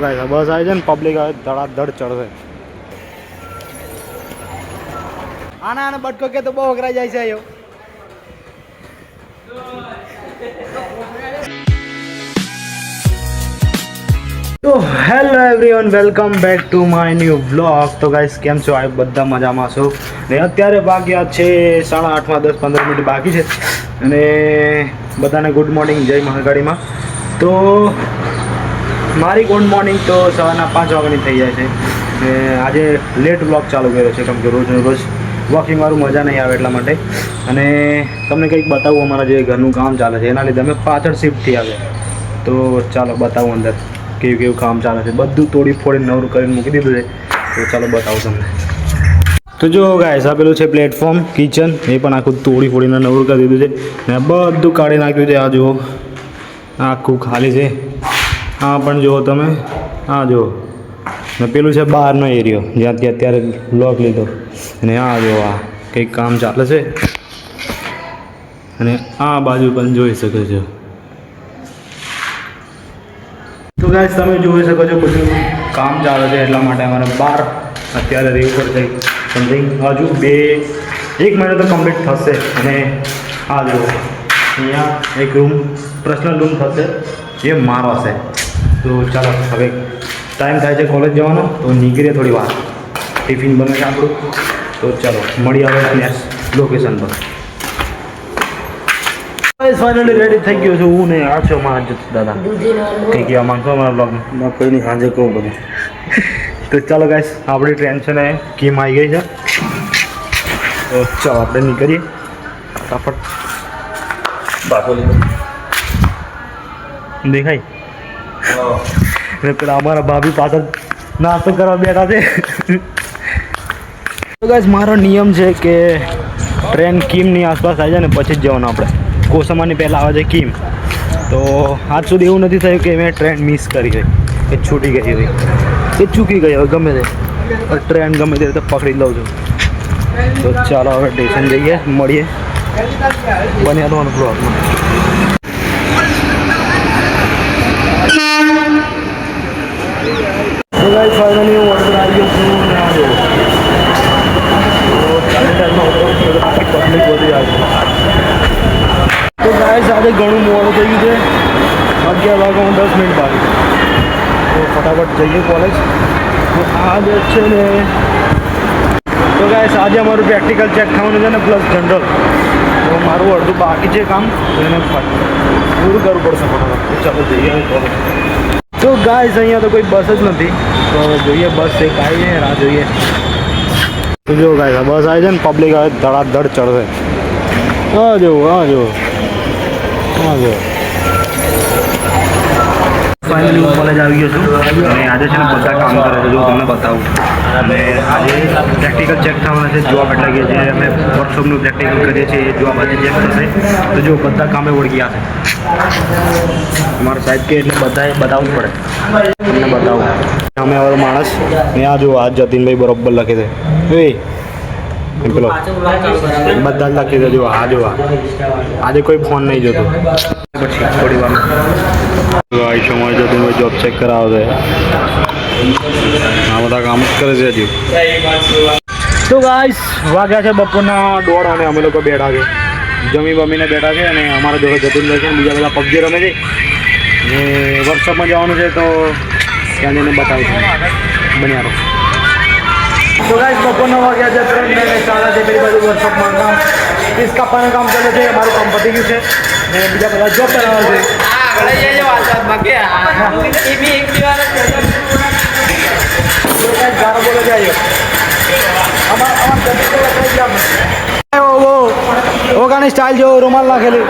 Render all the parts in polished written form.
બસ આવી છે ને પબ્લિક હવે ધડાધડ ચડશે. આને બટકો કે તો બહુ વગરાઈ જાય છે આવ્યો. તો hello everyone, welcome back to my new vlog. તો ગાઈસ કેમ છો? આ બધા મજામાં છો ને? અત્યારે વાગ્યા છે 8:30, 10-15 મિનિટ બાકી છે અને બધાને ગુડ મોર્નિંગ, જય મહાકાળીમાં. તો મારી ગુડ મોર્નિંગ તો સવારના 5 વાગ્યાની થઈ જાય છે ને આજે લેટ વ્લોગ ચાલુ કર્યો છે કેમ કે રોજનું રોજ વોકિંગવાળું મજા નહીં આવે એટલા માટે. અને તમને કંઈક બતાવું, અમારા જે ઘરનું કામ ચાલે છે એના લીધે અમે પાછળ શિફ્ટથી આવ્યા. તો ચાલો બતાવું અંદર કેવું કેવું કામ ચાલે છે. બધું તોડી ફોડી નવરું કરીને મૂકી દીધું છે. તો ચાલો બતાવું તમને. તો જો ગાઈસ આ પેલું છે પ્લેટફોર્મ, કિચન, એ પણ આખું તોડી ફોડીને નવરું કરી દીધું છે ને બધું કાઢી નાખ્યું છે. આ જુઓ આખું ખાલી છે. આ પણ જુઓ તમે, આ જુઓ ને પેલું છે બહારનો એરિયો જ્યાંથી અત્યારે બ્લોક લીધો. અને આ જુઓ આ કંઈક કામ ચાલે છે અને આ બાજુ પણ જોઈ શકો છો. તો ગાઈસ તમે જોઈ શકો છો બધું કામ ચાલે છે એટલા માટે અમારે બહાર અત્યારે રહેવું પડશે સમથિંગ. હજુ 1 મહિનો તો કમ્પ્લીટ થશે. અને આ જુઓ અહીંયા એક રૂમ, પર્સનલ રૂમ થશે, એ મારો હશે. તો ચાલો હવે ટાઈમ થાય છે કોલેજ જવાનો, તો નીકળીએ થોડી વાર. ટિફિન બને છે આપણું, તો ચાલો મળીએ હવે નેક્સ્ટ લોકેશન પર. ફાઇનલી રેડી થઈ ગયો છું હું ને આ છો મારા જત દાદા. કંઈ કહેવા માંગશો અમારા બ્લોગમાં? કોઈ નહીં, સાંજે કહું બધું. તો ચાલો ગાઈસ આપણી ટ્રેન છે ને કેમ આવી ગઈ છે. તો ચાલો આપણે નીકળીએ ફટાફટ. બાકોલી દેખાય ને પેલા અમારા ભાભી પાછળ નાસ્તો કરવા બેઠા છે. તો ગાઈસ મારો નિયમ છે કે ટ્રેન કીમની આસપાસ આવી જાય ને પછી જ જવાનું આપણે. કોસમાની પહેલાં આવે છે કીમ. તો આજ સુધી એવું નથી થયું કે મેં ટ્રેન મિસ કરી હોય, કે છૂટી ગઈ હોય, કે ચૂકી ગઈ હોય, ગમે તે ટ્રેન ગમે તે રીતે પકડી લઉં છું. તો ચાલો હવે સ્ટેશન જઈએ, મળીએ બન્યા તમારું બ્લોગમાં. તો ગાઈસ ફાઇનલી હું ઓર્ડર આવી ગયો છું ને આ જો પબ્લિક વધી આવે. તો ગાઈસ આજે ઘણું મોડું થઈ ગયું છે. 11 વાગ્યા 10 મિનિટ બાકી. તો ફટાફટ જઈએ કોલેજ. તો આ જે છે ને, તો ગાઈસ આજે અમારું પ્રેક્ટિકલ ચેક થવાનું છે ને પ્લસ જનરલ. તો મારું અડધું બાકી છે કામ, તો એને પૂરું કરવું પડશે ફટાફટ. ચાલો જઈએ કોલેજ. તો ગાઈસ અહીંયા તો કોઈ બસ જ નથી. તો હવે જોઈએ બસ એક આવી છે, રાહ જોઈએ. તો જો ગાઈસ બસ આવી છે ને પબ્લિક હવે ધડાધડ ચડશે. હા જો ફાઇનલી હું કોલેજ આવી ગયો છું અને આજે છે ને બધા કામ કરે છે. જો તમને બતાવું, અને આજે પ્રેક્ટિકલ ચેક થવાના છે. જોબ એટલે કે જે અમે વર્કશોપનું પ્રેક્ટિકલ કરીએ છીએ એ જોબ આજે ચેક થશે. તો જો બધા કામે વળગી ગયા છે. અમારા સાહેબ કે એટલે બધાએ બતાવવું પડે. તમને બતાવું અમે હવે માણસ ને આ જો આજ જતીનભાઈ બરોબર લખે છે. પેલો બધા જ લખી દેજો. આ જો આજે કોઈ ફોન નહીં જોતો. પછી થોડી વાર આયુષ્યમાં જતીનભાઈ જોબ ચેક કરાવે છે. આ બધા કામ કરે છે હજુ. તો ગાઈસ વાગ્યા છે બપોરના 1:30 અને અમે લોકો બેઠા છે, જમી બમીને બેઠા છે. અને અમારા જોડે જતીનભાઈ છે, બીજા બધા પબજી રમે છે ને વર્કશોપમાં જવાનું છે. તો ત્યાં જઈને બતાવું છું. બન્યા રહો. તો ગાઈસ બપોરના વાગ્યા છે 3 ને 4 છે. પેલી બાજુ વર્કશોપમાં કામ પીસ કાપવાનું કામ ચાલે છે. મારું કામ પતી ગયું છે ને બીજા બધા જોબ કરાવે છે. ઓગાની સ્ટાઇલ જો રૂમાલ નાખેલી.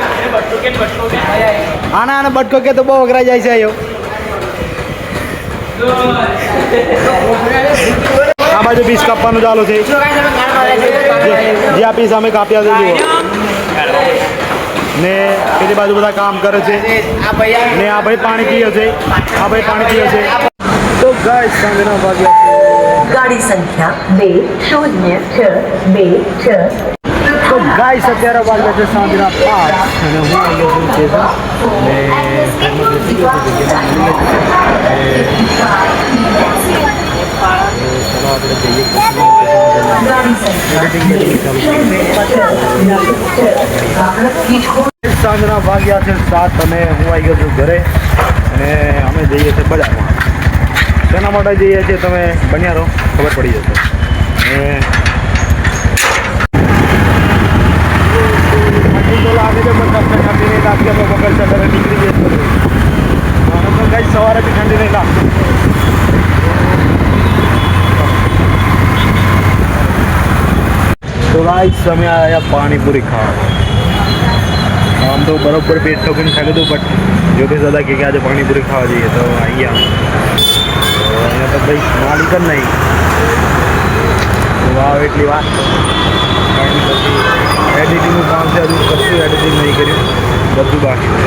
આને બટકો કે તો બહુ વગરાઈ જાય છે. આ બાજુ પીસ કાપવાનું ચાલુ છે. જે આ પીસ અમે કાપ્યા છે જુઓ. ને પેલી બાજુ બધા કામ કરે છે ને આ ભાઈ પાણી પીએ છે. તો ગાઈસ સાંજના વાગ્યા ગાડી સંખ્યા 206226 તો ગાઈસ અત્યારે વાગ્યા છે સાંજના 5 અને હું આવ્યો છું સ્ટેશન અને ટ્રેનમાં બેસી ગયો છું જગ્યામાં મળી ગઈ છે ચલો આપણે જઈએ સાંજના વાગ્યા છે 7 અને હું આવી ગયો છું ઘરે અને અમે જઈએ છીએ બજારમાં. શેના માટે જઈએ છીએ તમે બન્યા રહો, ખબર પડી જશે. અને તો લાગે છે પણ તમને ઠંડી નહીં લાગતી, આપણે વગર ચક્કરે નીકળી જઈએ મને તો ગાઈસ સવારેથી ઠંડી નહીં લાગતી. તો ગાઈસ અમે આવ્યા પાણીપુરી ખાવા. આમ તો બરોબર પેટ ઠોકીને ખાઈ લીધું, બટ યોગેશ દાદા કે આજે પાણીપુરી ખાવા જઈએ તો અહીંયા અહીંયા તો ભાઈ માલિક જ નહીં. વાવ એટલી વાત. પછી એડિટિંગનું કામ છે, હજુ કશું એડિટિંગ નહીં કર્યું, બધું બાકી છે.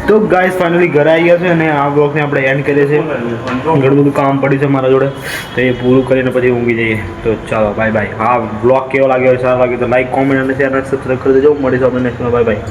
તો ગાઈસ ફાઇનલી ઘરે આવી ગયા છે અને આ બ્લોગને આપણે એન્ડ કરીએ છીએ. ઘણું બધું કામ પડ્યું છે મારા જોડે, તો એ પૂરું કરીને પછી ઊંઘી જઈએ. તો ચાલો બાય બાય. હા બ્લોગ કેવો લાગ્યો હોય, સારો લાગ્યો તો લાઈક, કોમેન્ટ અને શેર અને સબસ્ક્રાઈબ કરી દેજો. મળીશું આપણે નેક્સ્ટમાં. Bye bye.